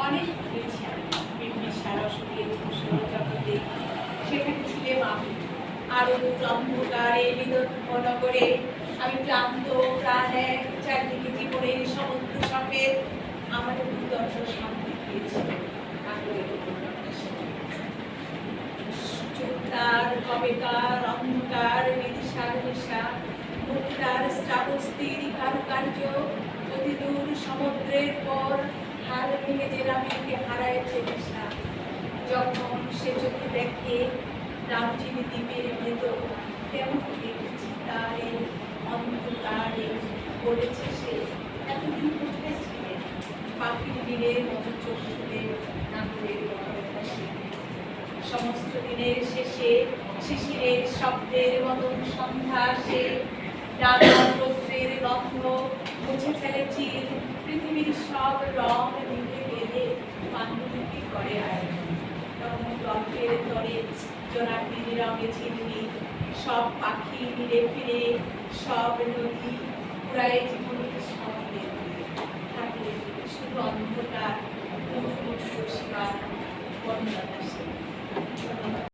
অনেক ঘুরেছি আমি বিভিন্ন সারস্বতী জগতে, সেখানে ছিলে মামি। আরো অন্ধকারে বিদগ্ধ করে আমি ক্লান্ত প্রাণে চারদিকে জীবনের সমুদ্র সফের আমার দুর্দর্শ শান্তি পেয়েছিল। চুক্তার কবেকার অন্ধকার বিদিশার নেশা, মুক্তার শ্রাবস্তির কারুকার্য অতি দূর সমুদ্রের পর হার ভেঙে যে রামিকে হারাইছে নেশা। যখন সে চোখে দেখে রামচিনি দ্বীপের ভেতর, তেমন দেখেছি তারে অন্ধকারে বলেছে সে, এতদিন কোথায় ছিলে? পাখির নীড়ের মতো চোখ খুলে নাগরের হাসি। সমস্ত দিনের শেষে শিশিরের শব্দের মতন সন্ধ্যা আসে, ডানা রৌদ্রের গন্ধ মুছে ফেলে চির, পৃথিবীর সব রং মিলে গেলে পাণ্ডুলিপি করে আয়। তখন গল্পের তরে জোনাকির রঙে ঝিলমি, সব পাখি মিলে ফিরে, সব নদী পুরাই জীবনের সঙ্গে থাকে শুধু অন্ধকার মুখ বন্যা